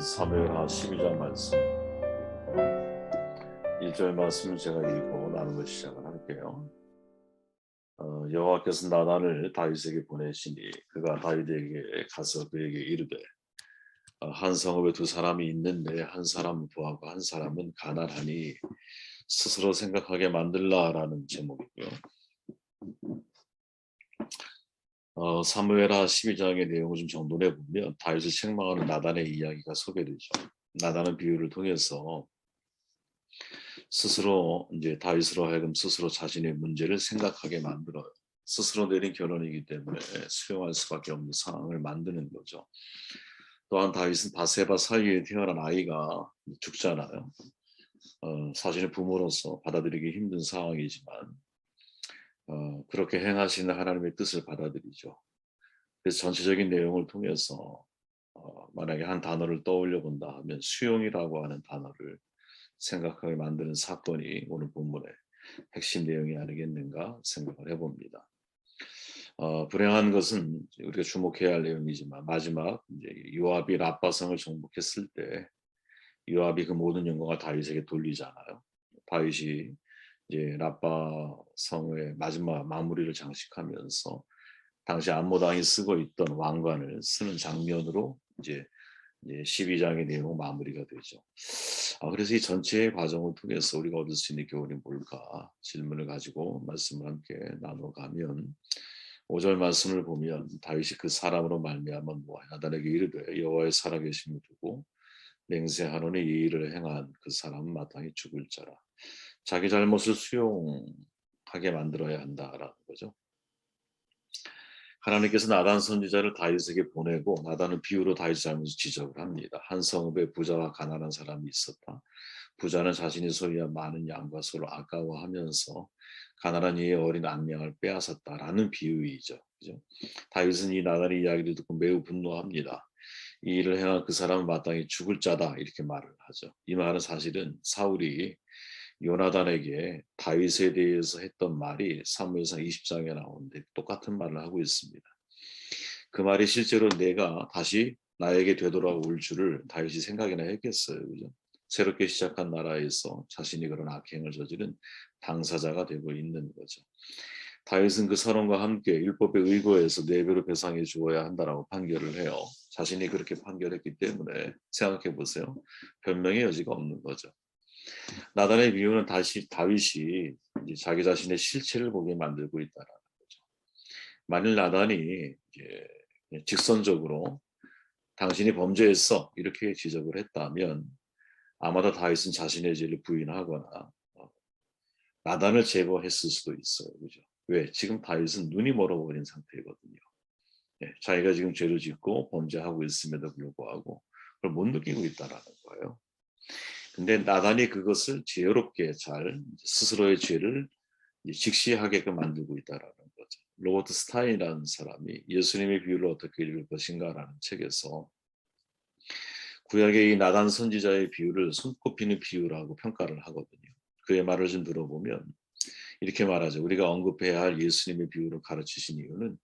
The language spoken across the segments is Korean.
사무엘하 12장 말씀 1절 말씀을 제가 읽고 나누고 시작을 할게요. 여호와께서 나단을 다윗에게 보내시니 그가 다윗에게 가서 그에게 이르되 한 성읍에 두 사람이 있는데 한 사람은 부하고 한 사람은 가난하니 스스로 생각하게 만들라라는 제목이고요. 사무엘하 12장의 내용을 좀 정돈해 보면 다윗을 책망하는 나단의 이야기가 소개되죠. 나단은 비유를 통해서 스스로 이제 다윗으로 하여금 스스로 자신의 문제를 생각하게 만들어요. 스스로 내린 결론이기 때문에 수용할 수밖에 없는 상황을 만드는 거죠. 또한 다윗은 바세바 사이에 태어난 아이가 죽잖아요. 사실은 부모로서 받아들이기 힘든 상황이지만 그렇게 행하시는 하나님의 뜻을 받아들이죠. 그래서 전체적인 내용을 통해서 만약에 한 단어를 떠올려 본다 하면 수용이라고 하는 단어를 생각하게 만드는 사건이 오늘 본문의 핵심 내용이 아니겠는가 생각을 해봅니다. 불행한 것은 우리가 주목해야 할 내용이지만 마지막 이제 요압이 라빠성을 정복했을 때 요압이 그 모든 영광을 다윗에게 돌리잖아요. 다윗이 이제 라빠 성의 마지막 마무리를 장식하면서 당시 안모 당이 쓰고 있던 왕관을 쓰는 장면으로 이제 12장의 내용 마무리가 되죠. 그래서 이 전체의 과정을 통해서 우리가 얻을 수 있는 교훈이 뭘까 질문을 가지고 말씀을 함께 나눠가면 5절 말씀을 보면 다윗이 그 사람으로 말미암아 나단에게 이르되 여호와의 살아계심을 두고 맹세하노니 이 일을 행한 그 사람은 마땅히 죽을 자라. 자기 잘못을 수용하게 만들어야 한다라는 거죠. 하나님께서 나단 선지자를 다윗에게 보내고 나단은 비유로 다윗 잘못을 지적을 합니다. 한 성읍에 부자와 가난한 사람이 있었다. 부자는 자신이 소유한 많은 양과 소를 아까워하면서 가난한 이의 어린 암양을 빼앗았다라는 비유이죠. 그죠? 다윗은 이 나단의 이야기를 듣고 매우 분노합니다. 이 일을 행한 그 사람은 마땅히 죽을 자다 이렇게 말을 하죠. 이 말은 사실은 사울이 요나단에게 다윗에 대해서 했던 말이 사무엘상 20장에 나오는데 똑같은 말을 하고 있습니다. 그 말이 실제로 내가 다시 나에게 되돌아올 줄을 다윗이 생각이나 했겠어요. 그죠? 새롭게 시작한 나라에서 자신이 그런 악행을 저지른 당사자가 되고 있는 거죠. 다윗은 그 선언과 함께 율법에 의거해서 4배로 배상해 주어야 한다라고 판결을 해요. 자신이 그렇게 판결했기 때문에 생각해 보세요. 변명의 여지가 없는 거죠. 나단의 비유는 다시 다윗이 이제 자기 자신의 실체를 보게 만들고 있다는 거죠. 만일 나단이 이제 직선적으로 당신이 범죄했어 이렇게 지적을 했다면 아마도 다윗은 자신의 죄를 부인하거나 나단을 제거했을 수도 있어요. 그죠? 왜? 지금 다윗은 눈이 멀어버린 상태거든요. 자기가 지금 죄를 짓고 범죄하고 있음에도 불구하고 그걸 못 느끼고 있다라는 거예요. 근데 나단이 그것을 지혜롭게 잘 스스로의 죄를 직시하게끔 만들고 있다라는 거죠. 로버트 스타인이라는 사람이 예수님의 비유를 어떻게 읽을 것인가라는 책에서 구약의 이 나단 선지자의 비유를 손꼽히는 비유라고 평가를 하거든요. 그의 말을 좀 들어보면 이렇게 말하죠. 우리가 언급해야 할 예수님의 비유를 가르치신 이유는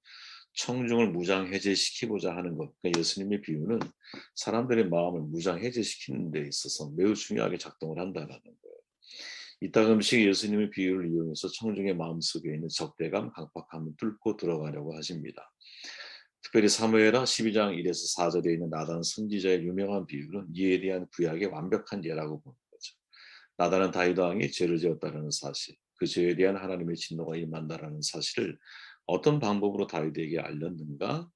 청중을 무장해제시키고자 하는 것. 그러니까 예수님의 비유는 사람들의 마음을 무장해제시키는 데 있어서 매우 중요하게 작동을 한다는 거예요. 이따금씩 예수님의 비유를 이용해서 청중의 마음속에 있는 적대감, 강박함을 뚫고 들어가려고 하십니다. 특별히 사무엘하 12장 1에서 4절에 있는 나단 선지자의 유명한 비유는 이에 대한 구약의 완벽한 예라고 보는 거죠. 나단은 다윗 왕이 죄를 지었다는 사실, 그 죄에 대한 하나님의 진노가 임한다라는 사실을 어떤 방법으로 다윗에게 알렸는가?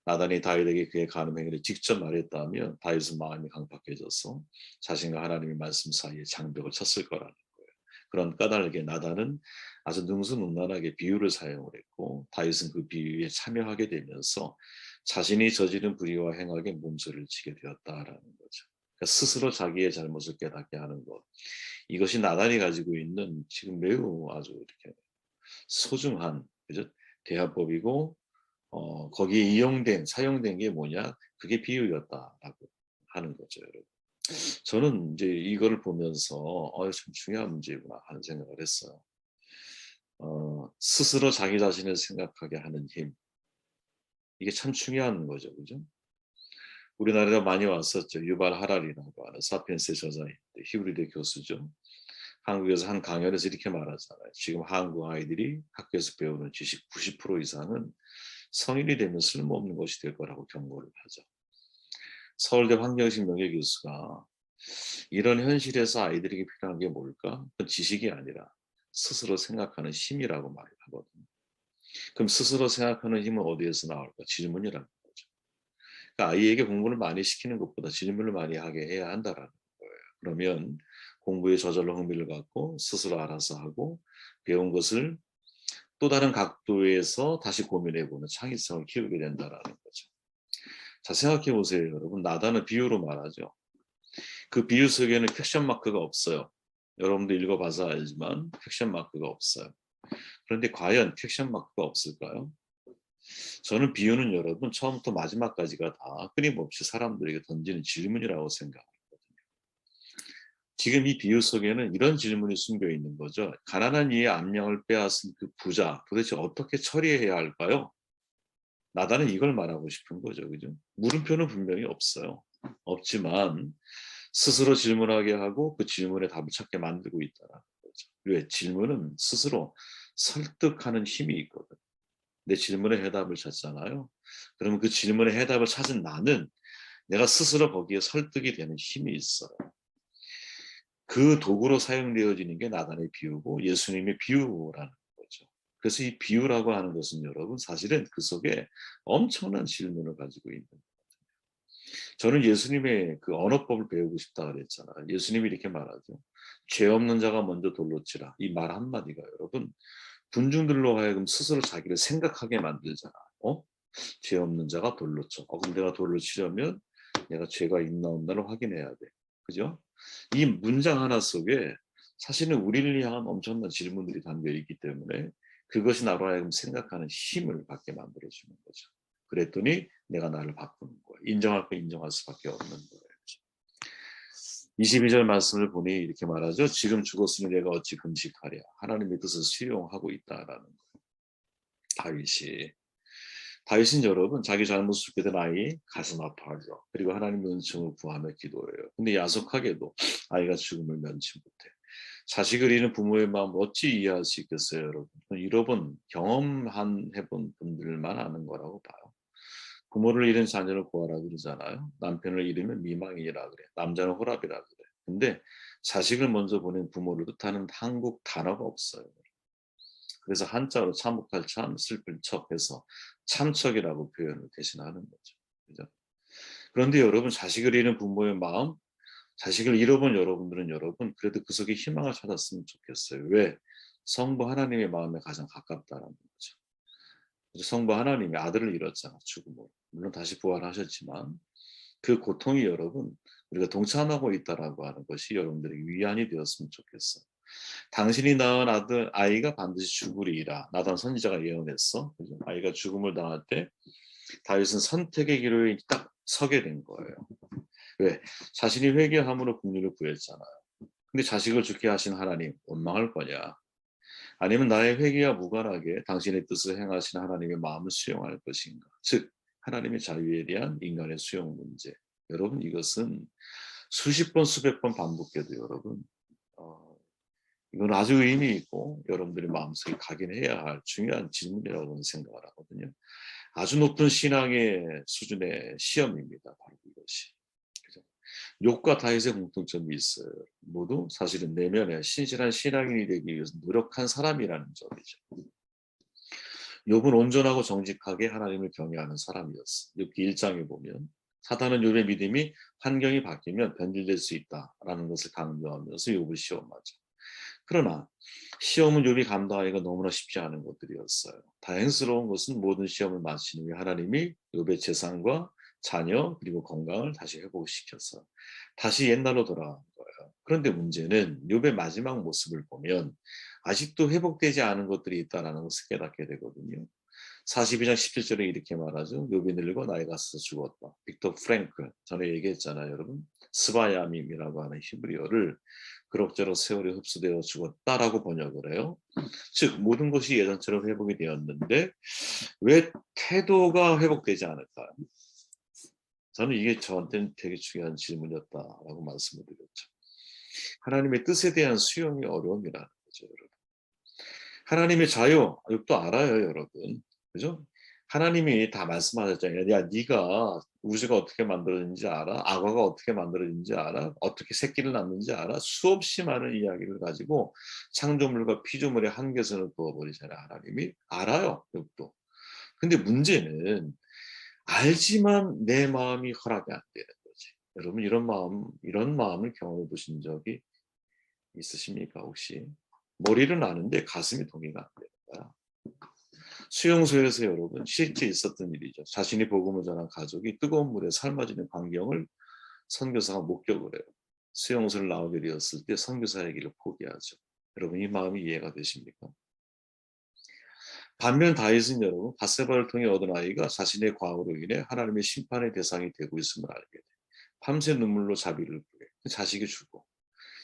나단이 다윗에게 그의 간음 행위를 직접 말했다면 다윗은 마음이 강팍해져서 자신과 하나님의 말씀 사이에 장벽을 쳤을 거라는 거예요. 그런 까닭에 나단은 아주 능수능란하게 비유를 사용을 했고 다윗은 그 비유에 참여하게 되면서 자신이 저지른 불의와 행악에 몸소리를 치게 되었다라는 거죠. 그러니까 스스로 자기의 잘못을 깨닫게 하는 것. 이것이 나단이 가지고 있는 지금 매우 아주 이렇게 소중한 그죠? 대화법이고 거기에 사용된 게 뭐냐? 그게 비유였다라고 하는 거죠, 여러분. 저는 이제 이거를 보면서 참 중요한 문제구나 하는 생각을 했어요. 스스로 자기 자신을 생각하게 하는 힘. 이게 참 중요한 거죠, 그죠? 우리나라에 많이 왔었죠. 유발 하랄이라고 하는 사피엔스의 저자인 히브리대 교수죠. 한국에서 한 강연에서 이렇게 말하잖아요. 지금 한국 아이들이 학교에서 배우는 지식 90% 이상은 성인이 되면 쓸모없는 것이 될 거라고 경고를 하죠. 서울대 황경식 명예교수가 이런 현실에서 아이들에게 필요한 게 뭘까? 그건 지식이 아니라 스스로 생각하는 힘이라고 말을 하거든요. 그럼 스스로 생각하는 힘은 어디에서 나올까? 질문이라는 거죠. 그러니까 아이에게 공부를 많이 시키는 것보다 질문을 많이 하게 해야 한다라는 거예요. 그러면 공부에 저절로 흥미를 갖고 스스로 알아서 하고 배운 것을 또 다른 각도에서 다시 고민해보는 창의성을 키우게 된다라는 거죠. 자, 생각해 보세요, 여러분. 나다는 비유로 말하죠. 그 비유 속에는 퀘션 마크가 없어요. 여러분도 읽어봐서 알지만 퀘션 마크가 없어요. 그런데 과연 퀘션 마크가 없을까요? 저는 비유는 여러분 처음부터 마지막까지가 다 끊임없이 사람들에게 던지는 질문이라고 생각합니다. 지금 이 비유 속에는 이런 질문이 숨겨 있는 거죠. 가난한 이의 암령을 빼앗은 그 부자 도대체 어떻게 처리해야 할까요? 나다는 이걸 말하고 싶은 거죠. 그죠? 물음표는 분명히 없어요. 없지만 스스로 질문하게 하고 그 질문에 답을 찾게 만들고 있다는 거죠. 왜? 질문은 스스로 설득하는 힘이 있거든. 내 질문에 해답을 찾잖아요. 그러면 그 질문에 해답을 찾은 나는 내가 스스로 거기에 설득이 되는 힘이 있어요. 그 도구로 사용되어지는 게 나단의 비유고 예수님의 비유라는 거죠. 그래서 이 비유라고 하는 것은 여러분 사실은 그 속에 엄청난 질문을 가지고 있는 거예요. 저는 예수님의 그 언어법을 배우고 싶다 그랬잖아요. 예수님이 이렇게 말하죠. 죄 없는 자가 먼저 돌로 치라. 이 말 한마디가 여러분 군중들로 하여금 스스로 자기를 생각하게 만들잖아. 죄 없는 자가 돌로 쳐. 그럼 내가 돌로 치려면 내가 죄가 있나 없나를 확인해야 돼. 그죠? 이 문장 하나 속에 사실은 우리를 향한 엄청난 질문들이 담겨 있기 때문에 그것이 나로 하여금 생각하는 힘을 갖게 만들어주는 거죠. 그랬더니 내가 나를 바꾸는 거예요. 인정할 거 인정할 수밖에 없는 거예요. 22절 말씀을 보니 이렇게 말하죠. 지금 죽었으니 내가 어찌 금식하랴. 하나님의 뜻을 수용하고 있다라는 거예요. 다윗은 여러분 자기 잘못을 깨닫은 아이 가슴 아파하죠. 그리고 하나님의 은총을 구하며 기도해요. 근데 야속하게도 아이가 죽음을 면치 못해. 자식을 잃은 부모의 마음을 어찌 이해할 수 있겠어요, 여러분? 여러분 경험한 해본 분들만 아는 거라고 봐요. 부모를 잃은 자녀를 구하라 그러잖아요. 남편을 잃으면 미망이라 그래. 남자는 호랍이라 그래. 근데 자식을 먼저 보낸 부모를 뜻하는 한국 단어가 없어요. 그래서 한자로 참혹할 참, 슬플 척해서 참척이라고 표현을 대신하는 거죠. 그죠? 그런데 여러분 자식을 잃은 부모의 마음, 자식을 잃어본 여러분들은 여러분 그래도 그 속에 희망을 찾았으면 좋겠어요. 왜? 성부 하나님의 마음에 가장 가깝다는 거죠. 성부 하나님이 아들을 잃었잖아, 죽음으로. 물론 다시 부활하셨지만 그 고통이 여러분 우리가 동참하고 있다라고 하는 것이 여러분들에게 위안이 되었으면 좋겠어요. 당신이 낳은 아이가 반드시 죽으리이다. 나단 선지자가 예언했어. 그죠? 아이가 죽음을 당할 때 다윗은 선택의 기로에 딱 서게 된 거예요. 왜? 자신이 회개함으로 국리를 구했잖아요. 근데 자식을 죽게 하신 하나님 원망할 거냐? 아니면 나의 회개와 무관하게 당신의 뜻을 행하신 하나님의 마음을 수용할 것인가? 즉 하나님의 자유에 대한 인간의 수용 문제. 여러분 이것은 수십 번 수백 번 반복해도 여러분 이건 아주 의미 있고 여러분들의 마음속에 각인해야 할 중요한 질문이라고 저는 생각을 하거든요. 아주 높은 신앙의 수준의 시험입니다. 바로 이것이. 그죠? 욥과 다윗의 공통점이 있어요. 모두 사실은 내면에 신실한 신앙인이 되기 위해서 노력한 사람이라는 점이죠. 욥은 온전하고 정직하게 하나님을 경외하는 사람이었어. 욥기 1장에 보면 사탄은 욥의 믿음이 환경이 바뀌면 변질될 수 있다라는 것을 강조하면서 욥을 시험하죠. 그러나 시험은 욥이 감당하기가 너무나 쉽지 않은 것들이었어요. 다행스러운 것은 모든 시험을 마친 후에 하나님이 욥의 재산과 자녀 그리고 건강을 다시 회복시켜서 다시 옛날로 돌아간 거예요. 그런데 문제는 욥의 마지막 모습을 보면 아직도 회복되지 않은 것들이 있다는 것을 깨닫게 되거든요. 42장 17절에 이렇게 말하죠. 욥이 늙어 나이가 있어서 죽었다. 빅터 프랭클 전에 얘기했잖아요, 여러분. 스바야밈이라고 하는 히브리어를 그럭저럭 세월이 흡수되어 죽었다라고 번역을 해요. 즉 모든 것이 예전처럼 회복이 되었는데 왜 태도가 회복되지 않을까요? 저는 이게 저한테는 되게 중요한 질문이었다라고 말씀을 드렸죠. 하나님의 뜻에 대한 수용이 어려움이라는 거죠, 여러분. 하나님의 자유, 이것도 알아요, 여러분. 그죠? 하나님이 다 말씀하셨잖아요. 야, 네가 우주가 어떻게 만들어진지 알아? 악어가 어떻게 만들어진지 알아? 어떻게 새끼를 낳는지 알아? 수없이 많은 이야기를 가지고 창조물과 피조물의 한계선을 그어버리잖아요. 하나님이 알아요, 이것도. 근데 문제는 알지만 내 마음이 허락이 안 되는 거지. 여러분 이런 마음을 경험해 보신 적이 있으십니까, 혹시? 머리는 아는데 가슴이 동의가 안 되는 거야. 수용소에서 여러분 실제 있었던 일이죠. 자신이 복음을 전한 가족이 뜨거운 물에 삶아지는 광경을 선교사가 목격을 해요. 수용소를 나오게 되었을 때 선교사의 길을 포기하죠. 여러분 이 마음이 이해가 되십니까? 반면 다윗은 여러분 밧세바를 통해 얻은 아이가 자신의 과오로 인해 하나님의 심판의 대상이 되고 있음을 알게 돼. 밤새 눈물로 자비를 구해. 자식이 죽고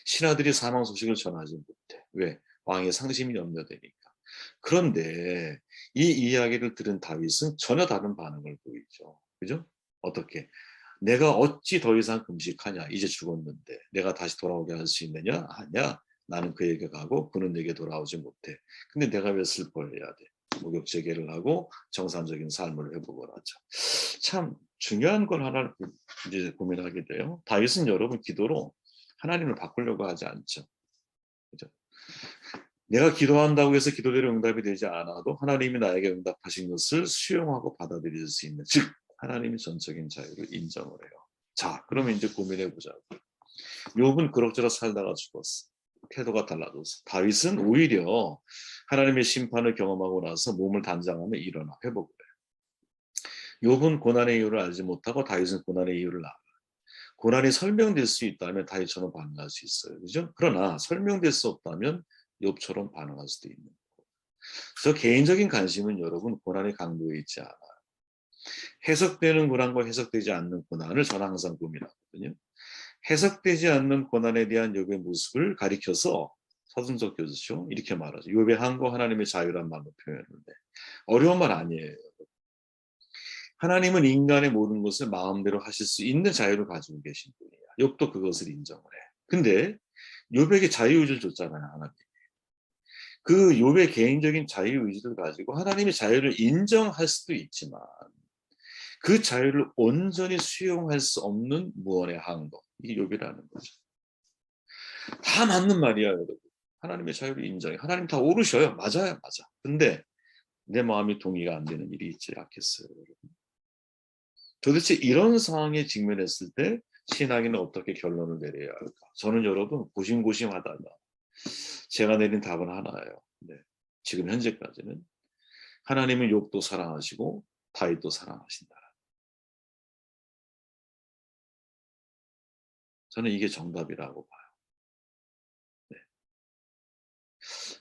신하들이 사망 소식을 전하지 못해. 왜? 왕의 상심이 염려되니까. 그런데 이 이야기를 들은 다윗은 전혀 다른 반응을 보이죠. 그죠? 어떻게? 내가 어찌 더 이상 금식하냐? 이제 죽었는데 내가 다시 돌아오게 할 수 있느냐? 아니야. 나는 그에게 가고 그는 내게 돌아오지 못해. 근데 내가 왜 슬퍼해야 돼? 목욕 재개를 하고 정상적인 삶을 회복을 하죠. 참 중요한 걸 하나를 이제 고민하게 돼요. 다윗은 여러분 기도로 하나님을 바꾸려고 하지 않죠. 그죠? 내가 기도한다고 해서 기도대로 응답이 되지 않아도 하나님이 나에게 응답하신 것을 수용하고 받아들일 수 있는, 즉 하나님이 전적인 자유를 인정을 해요. 자, 그러면 이제 고민해 보자고. 욥은 그럭저럭 살다가 죽었어. 태도가 달라졌어. 다윗은 오히려 하나님의 심판을 경험하고 나서 몸을 단장하며 일어나 회복을 해요. 욥은 고난의 이유를 알지 못하고 다윗은 고난의 이유를 알아. 고난이 설명될 수 있다면 다윗처럼 반응할 수 있어요. 그죠? 그러나 설명될 수 없다면 욥처럼 반응할 수도 있는 거고. 저 개인적인 관심은 여러분 고난의 강도에 있지 않아요. 해석되는 고난과 해석되지 않는 고난을 저는 항상 고민하거든요. 해석되지 않는 고난에 대한 욥의 모습을 가리켜서 서준석 교수죠. 이렇게 말하죠. 욥의 한과 하나님의 자유란 말로 표현하는데 어려운 말 아니에요. 하나님은 인간의 모든 것을 마음대로 하실 수 있는 자유를 가지고 계신 분이야. 욥도 그것을 인정을 해. 근데 욥에게 자유의지를 줬잖아요. 하나님. 그 욥의 개인적인 자유의지를 가지고 하나님의 자유를 인정할 수도 있지만 그 자유를 온전히 수용할 수 없는 무언의 항거. 이게 욥이라는 거죠. 다 맞는 말이야, 여러분. 하나님의 자유를 인정해. 하나님 다 오르셔요. 맞아요, 맞아. 근데 내 마음이 동의가 안 되는 일이 있지 않겠어요, 여러분. 도대체 이런 상황에 직면했을 때 신앙인은 어떻게 결론을 내려야 할까? 저는 여러분 고심고심하다가 제가 내린 답은 하나예요. 네. 지금 현재까지는 하나님은 욥도 사랑하시고 다윗도 사랑하신다. 저는 이게 정답이라고 봐요. 네.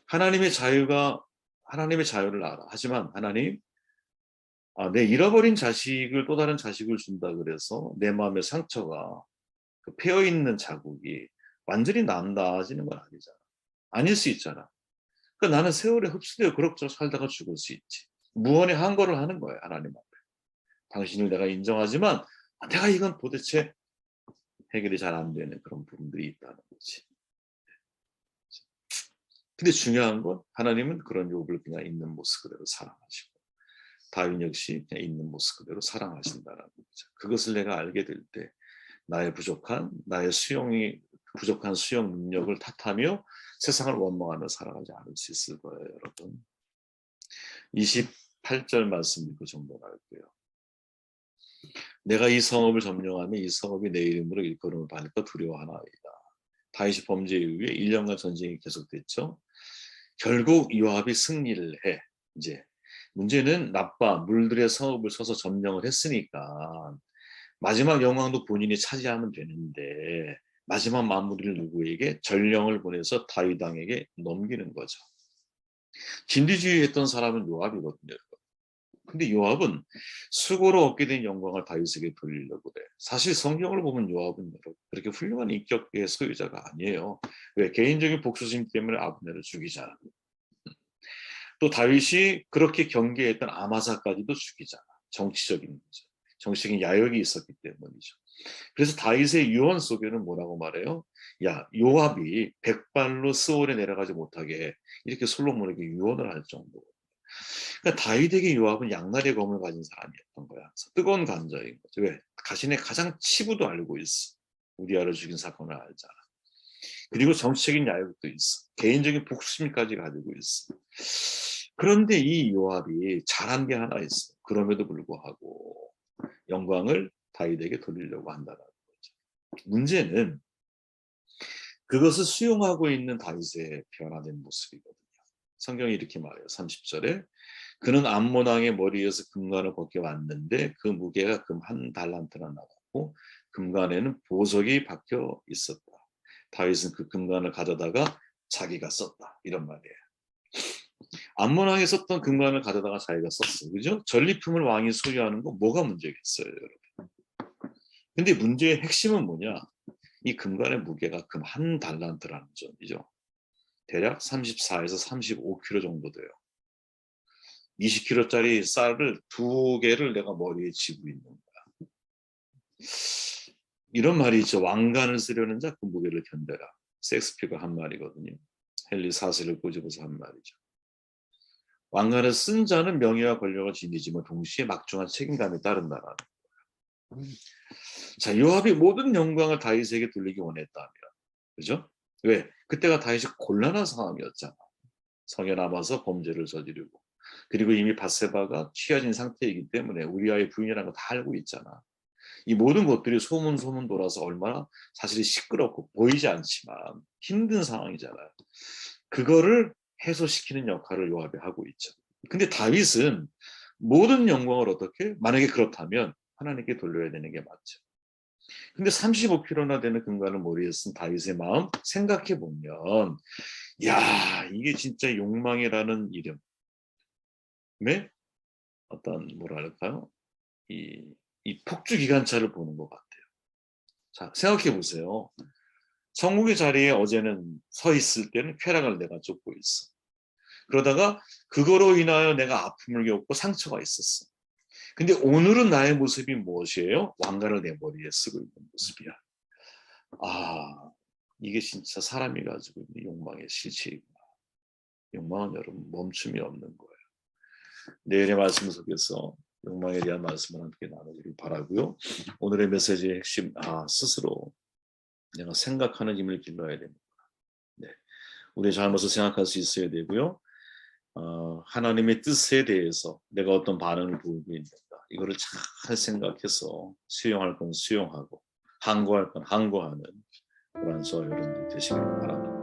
하나님의 자유를 알아. 하지만 하나님, 내 잃어버린 자식을 또 다른 자식을 준다 그래서 내 마음의 상처가 그 패여 있는 자국이 완전히 나아지는 건 아니잖아. 아닐 수 있잖아. 그러니까 나는 세월에 흡수되어 그럭저럭 살다가 죽을 수 있지. 무언의 한거를 하는 거예요, 하나님 앞에. 당신을 내가 인정하지만 내가 이건 도대체 해결이 잘 안 되는 그런 부분들이 있다는 거지. 근데 중요한 건 하나님은 그런 욥을 그냥 있는 모습 그대로 사랑하시고 다윗 역시 그냥 있는 모습 그대로 사랑하신다는 거죠. 그것을 내가 알게 될 때 나의 부족한 수용 능력을 탓하며 세상을 원망하며 살아가지 않을 수 있을 거예요, 여러분. 28절 말씀 읽고 정독할게요. 내가 이 성읍을 점령하면 이 성읍이 내 이름으로 일컬음을 받을까 두려워하나이다. 다윗이 범죄 이후에 1년간 전쟁이 계속됐죠. 결국 요압이 승리를 해. 이제 문제는 물들의 성읍을 서서 점령을 했으니까 마지막 영광도 본인이 차지하면 되는데 마지막 마무리를 누구에게? 전령을 보내서 다윗 왕에게 넘기는 거죠. 진리주의했던 사람은 요압이거든요. 근데 요압은 수고로 얻게 된 영광을 다윗에게 돌리려고 해. 사실 성경을 보면 요압은 그렇게 훌륭한 인격의 소유자가 아니에요. 왜? 개인적인 복수심 때문에 아브넬을 죽이잖아. 또 다윗이 그렇게 경계했던 아마사까지도 죽이잖아. 정치적인 거죠. 정치적인 야욕이 있었기 때문이죠. 그래서 다윗의 유언 속에는 뭐라고 말해요? 야, 요압이 백발로 스올에 내려가지 못하게 이렇게 솔로몬에게 유언을 할 정도로. 그러니까 다윗에게 요압은 양날의 검을 가진 사람이었던 거야. 그래서 뜨거운 감정인 거죠. 왜? 자신의 가장 치부도 알고 있어. 우리아를 죽인 사건을 알잖아. 그리고 정치적인 야욕도 있어. 개인적인 복수심까지 가지고 있어. 그런데 이 요압이 잘한 게 하나 있어. 그럼에도 불구하고 영광을 다윗에게 돌리려고 한다는 거죠. 문제는 그것을 수용하고 있는 다윗의 변화된 모습이거든요. 성경이 이렇게 말해요. 30절에 그는 암몬 왕의 머리에서 금관을 벗겨 왔는데 그 무게가 금 한 달란트나 나갔고 금관에는 보석이 박혀 있었다. 다윗은 그 금관을 가져다가 자기가 썼다. 이런 말이에요. 암몬 왕이 썼던 금관을 가져다가 자기가 썼어. 그죠? 전리품을 왕이 소유하는 거 뭐가 문제겠어요, 여러분. 근데 문제의 핵심은 뭐냐? 이 금관의 무게가 금 한 달란트라는 점이죠. 대략 34에서 35kg 정도 돼요. 20kg짜리 쌀을 2개를 내가 머리에 쥐고 있는 거야. 이런 말이 있죠. 왕관을 쓰려는 자 그 무게를 견뎌라. 셰익스피어가 한 말이거든요. 헨리 4세를 꼬집어서 한 말이죠. 왕관을 쓴 자는 명예와 권력을 지니지만 동시에 막중한 책임감이 따른다라는 거예요. 자, 요압이 모든 영광을 다윗에게 돌리기 원했다면, 그죠? 왜? 그때가 다윗이 곤란한 상황이었잖아. 성에 남아서 범죄를 저지르고, 그리고 이미 밧세바가 취해진 상태이기 때문에 우리아의 부인이라는 거 다 알고 있잖아. 이 모든 것들이 소문 돌아서 얼마나 사실 시끄럽고 보이지 않지만 힘든 상황이잖아요. 그거를 해소시키는 역할을 요압이 하고 있죠. 근데 다윗은 모든 영광을 어떻게? 만약에 그렇다면 하나님께 돌려야 되는 게 맞죠. 근데 35kg나 되는 금관을 머리에 쓴 다윗의 마음 생각해 보면, 야, 이게 진짜 욕망이라는 이름의 어떤 뭐랄까요? 이 폭주 기관차를 보는 것 같아요. 자, 생각해 보세요. 천국의 자리에 어제는 서 있을 때는 쾌락을 내가 쫓고 있어. 그러다가 그거로 인하여 내가 아픔을 겪고 상처가 있었어. 근데 오늘은 나의 모습이 무엇이에요? 왕관을 내 머리에 쓰고 있는 모습이야. 아, 이게 진짜 사람이 가지고 있는 욕망의 실체이구나. 욕망은 여러분 멈춤이 없는 거예요. 내일의 말씀 속에서 욕망에 대한 말씀을 함께 나누기를 바라고요. 오늘의 메시지의 핵심, 스스로 내가 생각하는 힘을 길러야 됩니다. 네. 우리의 잘못을 생각할 수 있어야 되고요. 하나님의 뜻에 대해서 내가 어떤 반응을 보이고 있는가, 이거를 잘 생각해서 수용할 건 수용하고 항거할 건 항거하는 그런 저와 여러분들 되시길 바랍니다.